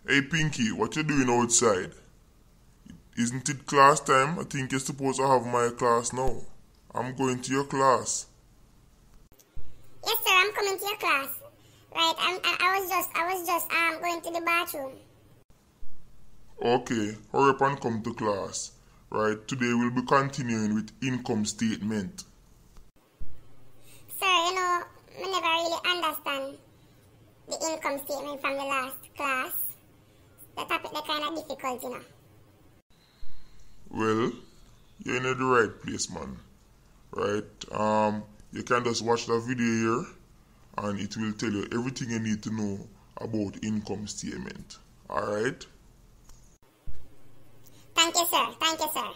Hey Pinky, what you doing outside? Isn't it class time? I think you're supposed to have my class now. I'm going to your class. Yes, sir. I'm coming to your class. Right. I was just going to the bathroom. Okay, hurry up and come to class. Right, today we'll be continuing with income statement. Sir, I never really understand the income statement from the last class. The topic they kind of difficult. Well, you're in the right place, man. Right, you can just watch the video here and it will tell you everything you need to know about income statement. Alright? Thank you, sir. Thank you, sir.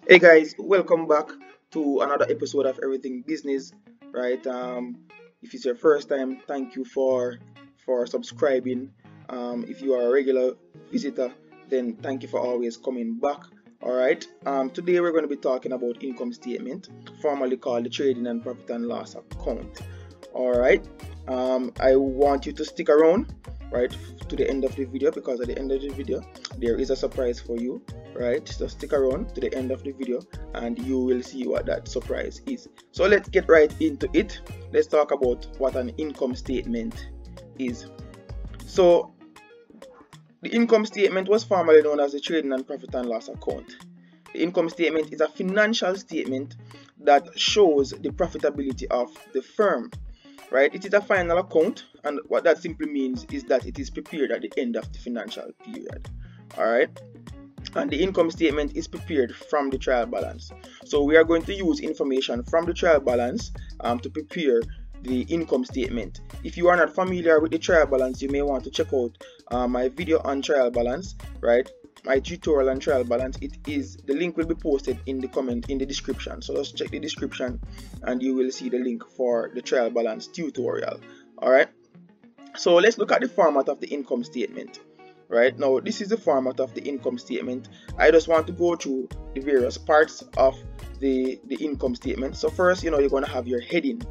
Hey guys, welcome back to another episode of Everything Business. Right? If it's your first time, thank you for subscribing. If you are a regular visitor, then thank you for always coming back. All right. Today we're going to be talking about income statement, formerly called the trading and profit and loss account. All right. I want you to stick around, right, to the end of the video, because at the end of the video there is a surprise for you. Right, so stick around to the end of the video and you will see what that surprise is. So let's get right into it. Let's talk about what an income statement is. So the income statement was formerly known as the trading and profit and loss account. The income statement is a financial statement that shows the profitability of the firm. Right, it is a final account, and what that simply means is that it is prepared at the end of the financial period. All right. And the income statement is prepared from the trial balance. So we are going to use information from the trial balance to prepare the income statement. If you are not familiar with the trial balance, you may want to check out my video on trial balance, right? My tutorial on trial balance. The link will be posted in the description. So just check the description and you will see the link for the trial balance tutorial. All right. So let's look at the format of the income statement. Right now, this is the format of the income statement. I just want to go through the various parts of the income statement. So first, you're going to have your heading,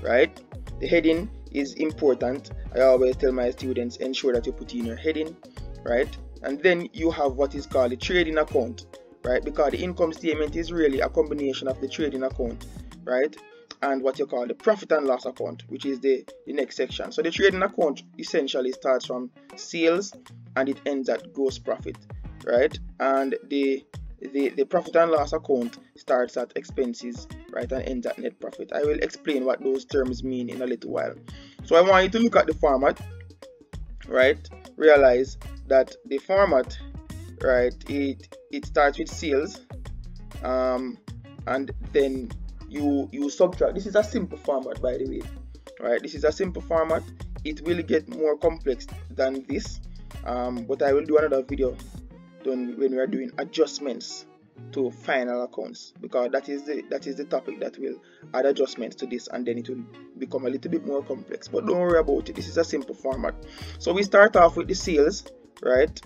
right? The heading is important. I always tell my students, ensure that you put in your heading, right? And then you have what is called the trading account, right? Because the income statement is really a combination of the trading account, right, and what you call the profit and loss account, which is the next section. So the trading account essentially starts from sales and it ends at gross profit, right? And the profit and loss account starts at expenses, right, and ends at net profit. I will explain what those terms mean in a little while. So I want you to look at the format, right? Realize that the format, right, it starts with sales, and then you subtract. This is a simple format, by the way, right? This is a simple format. It will get more complex than this, but I will do another video when we are doing adjustments to final accounts, because that is the topic that will add adjustments to this, and then it will become a little bit more complex. But don't worry about it. This is a simple format. So we start off with the sales, right?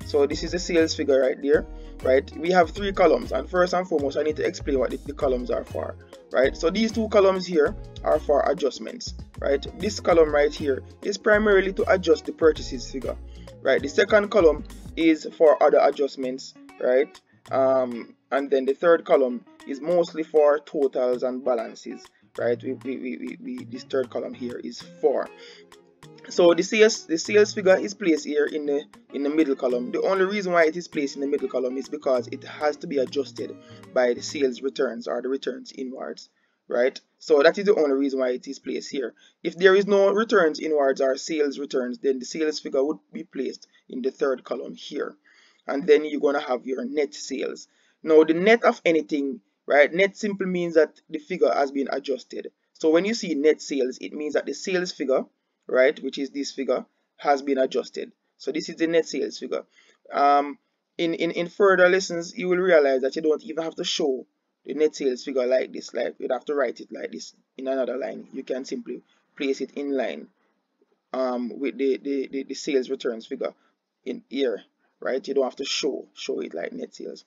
So this is the sales figure right there, right? We have three columns, and first and foremost I need to explain what the columns are for, right? So these two columns here are for adjustments, right? This column right here is primarily to adjust the purchases figure, right? The second column is for other adjustments, right? And then the third column is mostly for totals and balances, right? This third column here is for. So the sales figure is placed here in the middle column. The only reason why it is placed in the middle column is because it has to be adjusted by the sales returns, or the returns inwards, right? So that is the only reason why it is placed here. If there is no returns inwards or sales returns, then the sales figure would be placed in the third column here. And then you're going to have your net sales. Now the net of anything, right? Net simply means that the figure has been adjusted. So when you see net sales, it means that the sales figure, right, which is this figure, has been adjusted. So this is the net sales figure. In further lessons, you will realize that you don't even have to show the net sales figure like this. Like, you'd have to write it like this in another line. You can simply place it in line with the sales returns figure in here, right? You don't have to show it like net sales.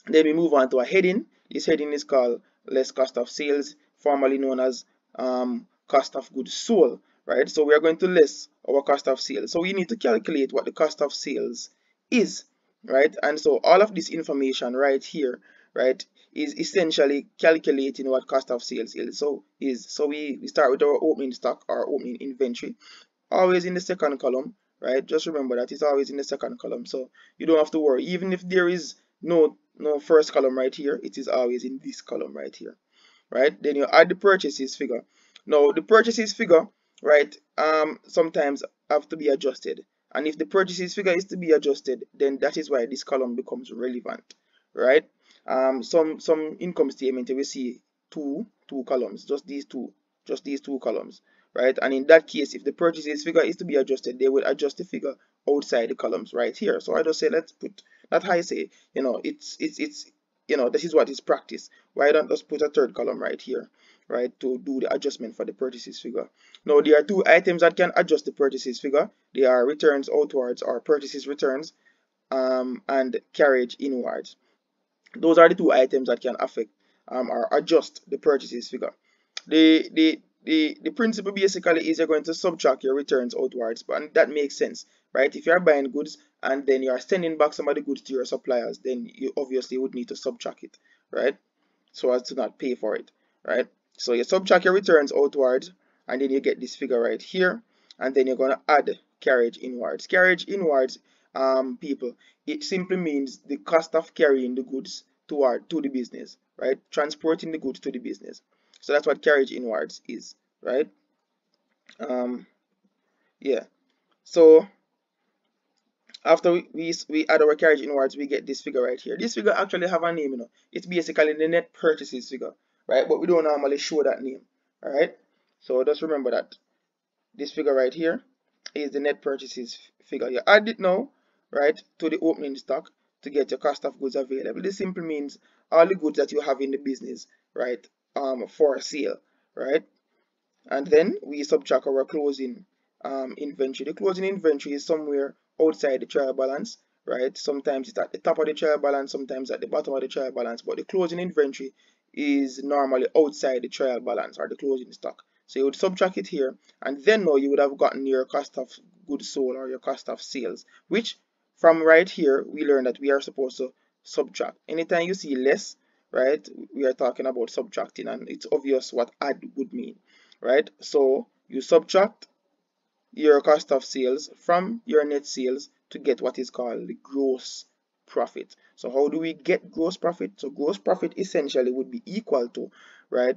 Then we move on to a heading. This heading is called less cost of sales, formerly known as cost of goods sold, right? So we are going to less our cost of sales. So we need to calculate what the cost of sales is, right? And so all of this information right here, right, is essentially calculating what cost of sales is. So we start with our opening stock or opening inventory, always in the second column, right? Just remember that it's always in the second column, so you don't have to worry. Even if there is no first column right here, it is always in this column right here, right? Then you add the purchases figure. Now the purchases figure, right, sometimes have to be adjusted, and if the purchases figure is to be adjusted, then that is why this column becomes relevant, right? Some income statement you will see two columns, just these two columns, right? And in that case, if the purchases figure is to be adjusted, they will adjust the figure outside the columns right here. So I just say, let's put that. I say, it's this is what is practice. Why don't just put a third column right here, right, to do the adjustment for the purchases figure. Now there are two items that can adjust the purchases figure. They are returns outwards or purchases returns, and carriage inwards. Those are the two items that can affect or adjust the purchases figure. The principle basically is you're going to subtract your returns outwards, and that makes sense, right? If you're buying goods and then you are sending back some of the goods to your suppliers, then you obviously would need to subtract it, right, so as to not pay for it, right? So you subtract your returns outwards, and then you get this figure right here, and then you're going to add carriage inwards. Carriage inwards, people, it simply means the cost of carrying the goods to the business, right? Transporting the goods to the business. So that's what carriage inwards is, right? Yeah. So after we add our carriage inwards, we get this figure right here. This figure actually have a name, It's basically the net purchases figure, right? But we don't normally show that name, all right? So just remember that this figure right here is the net purchases figure. You add it now, right, to the opening stock to get your cost of goods available. This simply means all the goods that you have in the business, right, for sale, right? And then we subtract our closing inventory. The closing inventory is somewhere outside the trial balance, right? Sometimes it's at the top of the trial balance, sometimes at the bottom of the trial balance, but the closing inventory is normally outside the trial balance or the closing stock. So you would subtract it here, and then now you would have gotten your cost of goods sold or your cost of sales, which from right here we learn that we are supposed to subtract. Anytime you see less, right, we are talking about subtracting, and it's obvious what add would mean, right? So you subtract your cost of sales from your net sales to get what is called the gross profit. So how do we get gross profit? So gross profit essentially would be equal to, right,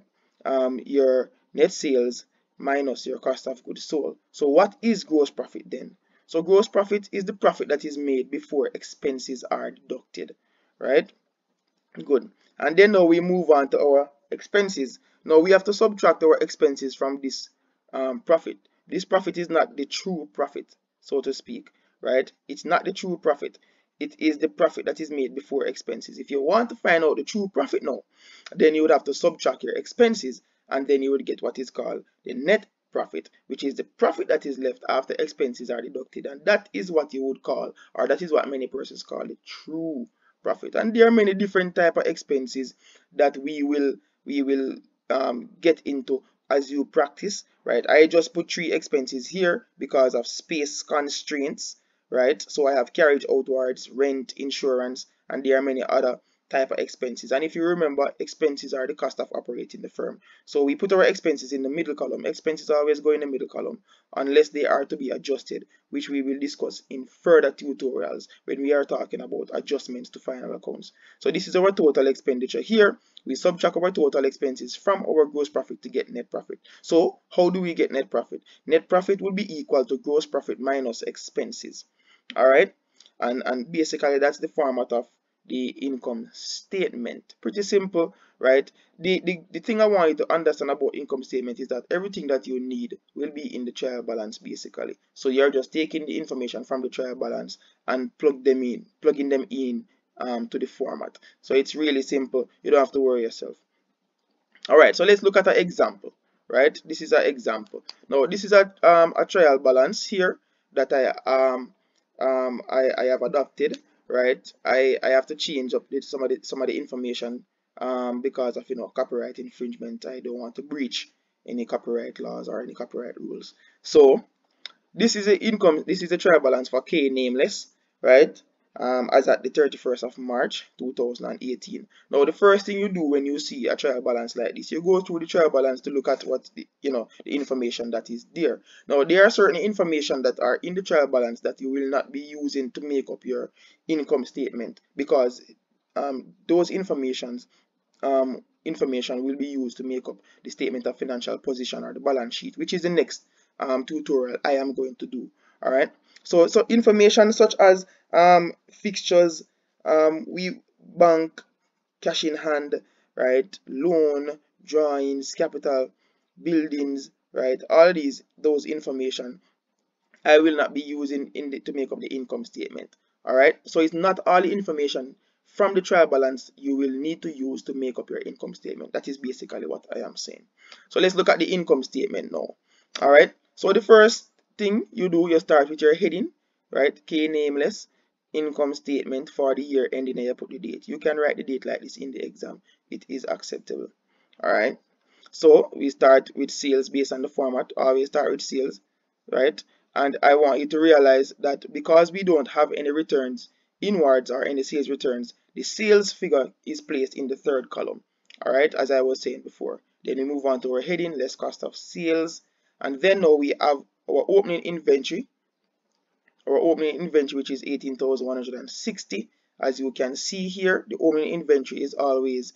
your net sales minus your cost of goods sold. So what is gross profit then? So gross profit is the profit that is made before expenses are deducted, right? Good. And then now we move on to our expenses. Now we have to subtract our expenses from this profit. This profit is not the true profit, so to speak, right? It's not the true profit. It is the profit that is made before expenses. If you want to find out the true profit now, then you would have to subtract your expenses, and then you would get what is called the net profit, which is the profit that is left after expenses are deducted. And that is what you would call, or that is what many persons call, the true profit. And there are many different type of expenses that we will get into as you practice, right? I just put 3 expenses here because of space constraints, right? So I have carriage outwards, rent, insurance, and there are many other type of expenses. And if you remember, expenses are the cost of operating the firm. So we put our expenses in the middle column. Expenses always go in the middle column unless they are to be adjusted, which we will discuss in further tutorials when we are talking about adjustments to final accounts. So this is our total expenditure. Here we subtract our total expenses from our gross profit to get net profit. So how do we get net profit? Net profit will be equal to gross profit minus expenses. All right, and basically that's the format of the income statement. Pretty simple, right? The thing I want you to understand about income statement is that everything that you need will be in the trial balance basically. So you're just taking the information from the trial balance and plugging them in to the format. So it's really simple. You don't have to worry yourself. All right, so let's look at an example, right? This is an example. Now this is a trial balance here that I have adopted, right? I have to change up some of the information because of copyright infringement. I don't want to breach any copyright laws or any copyright rules. So this is a trial balance for K nameless, right? As at the 31st of March 2018. Now the first thing you do when you see a trial balance like this, you go through the trial balance to look at what the information that is there. Now there are certain information that are in the trial balance that you will not be using to make up your income statement, because those information will be used to make up the statement of financial position or the balance sheet, which is the next tutorial I am going to do. All right. So information such as fixtures, we bank, cash in hand, right, loan, drawings, capital, buildings, right, all those information I will not be using to make up the income statement. All right. So it's not all the information from the trial balance you will need to use to make up your income statement. That is basically what I am saying. So let's look at the income statement now. All right. So the first thing you do, you start with your heading, right? K nameless, income statement for the year ending, and you put the date. You can write the date like this in the exam. It is acceptable. All right. So we start with sales based on the format. Always start with sales, right? And I want you to realize that because we don't have any returns inwards or any sales returns, the sales figure is placed in the third column. All right, as I was saying before. Then we move on to our heading, less cost of sales. And then now we have our opening inventory. Our opening inventory, which is 18,160. As you can see here, the opening inventory is always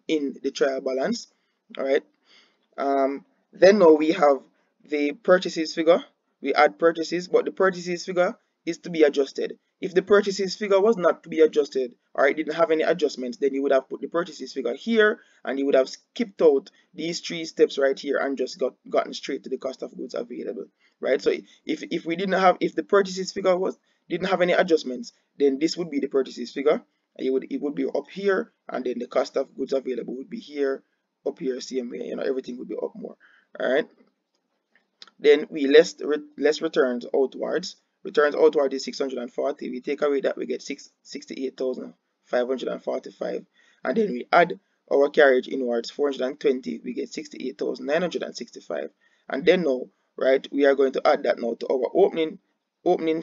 in the trial balance. All right. Then now we have the purchases figure. We add purchases, but the purchases figure is to be adjusted. If the purchases figure was not to be adjusted, or it didn't have any adjustments, then you would have put the purchases figure here, and you would have skipped out these 3 steps right here and just gotten straight to the cost of goods available, right? So if the purchases figure didn't have any adjustments, then this would be the purchases figure. It would be up here, and then the cost of goods available would be here, up here, same way, everything would be up more. All right. Then we less returns outwards. Returns outward is 640. We take away that, we get 68,545. And then we add our carriage inwards, 420. We get 68,965. And then now, right, we are going to add that now to our opening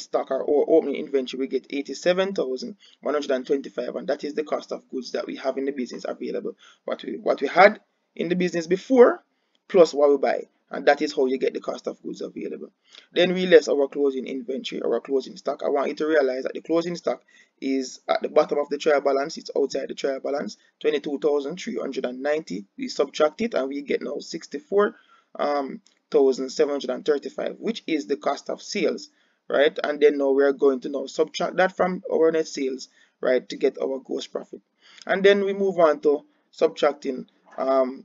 stock or opening inventory. We get 87,125, and that is the cost of goods that we have in the business available. What we had in the business before plus what we buy, and that is how you get the cost of goods available. Then we less our closing inventory, our closing stock. I want you to realize that the closing stock is at the bottom of the trial balance. It's outside the trial balance, 22,390. We subtract it and we get now 64,735, which is the cost of sales, right? And then now we are going to now subtract that from our net sales, right, to get our gross profit. And then we move on to subtracting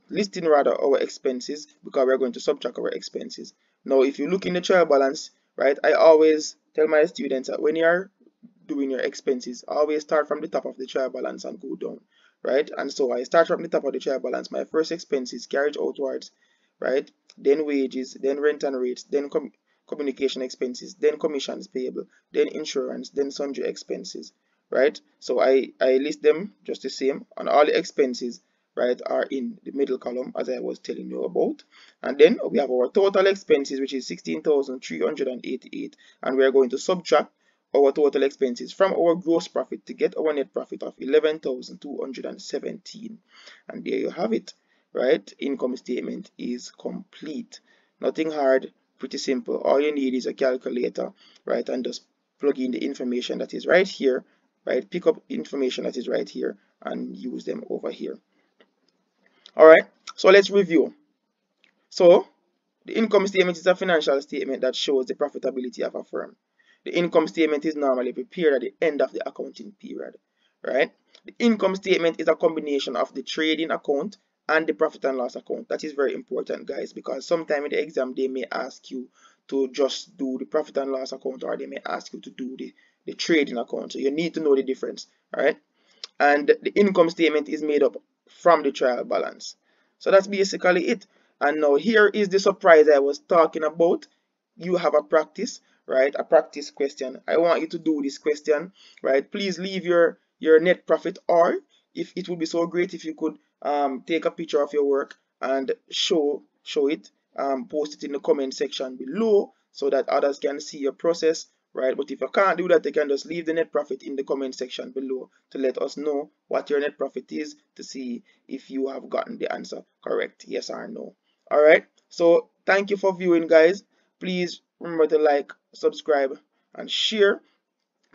listing rather our expenses, because we're going to subtract our expenses. Now if you look in the trial balance, right, I always tell my students that when you are doing your expenses, always start from the top of the trial balance and go down, right? And so I start from the top of the trial balance. My first expenses, carriage outwards, right, then wages, then rent and rates, then communication expenses, then commissions payable, then insurance, then sundry expenses, right? So I list them just the same, and all the expenses, right, are in the middle column as I was telling you about. And then we have our total expenses, which is 16,388, and we are going to subtract our total expenses from our gross profit to get our net profit of 11,217. And there you have it, right? Income statement is complete. Nothing hard, pretty simple. All you need is a calculator, right, and just plug in the information that is right here, right? Pick up information that is right here and use them over here. All right, so let's review. So the income statement is a financial statement that shows the profitability of a firm. The income statement is normally prepared at the end of the accounting period, right? The income statement is a combination of the trading account and the profit and loss account. That is very important, guys, because sometime in the exam they may ask you to just do the profit and loss account, or they may ask you to do the trading account. So you need to know the difference, all right? And the income statement is made up from the trial balance. So that's basically it. And now here is the surprise I was talking about. You have a practice, right? A practice question. I want you to do this question, right? Please leave your net profit, or if it would be so great if you could take a picture of your work and show show it. Post it in the comment section below so that others can see your process, right? But if you can't do that, you can just leave the net profit in the comment section below to let us know what your net profit is, to see if you have gotten the answer correct, yes or no. All right, so thank you for viewing, guys. Please remember to like, subscribe, and share.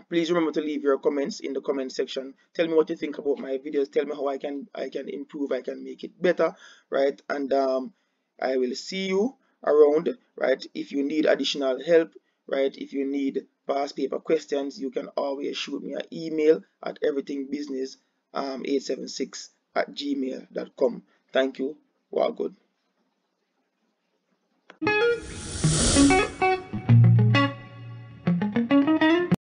Please remember to leave your comments in the comment section. Tell me what you think about my videos. Tell me how I can improve, I can make it better, right? And I will see you around, right? If you need additional help, right? If you need past paper questions, you can always shoot me an email at everythingbusiness876@gmail.com. Thank you. All good.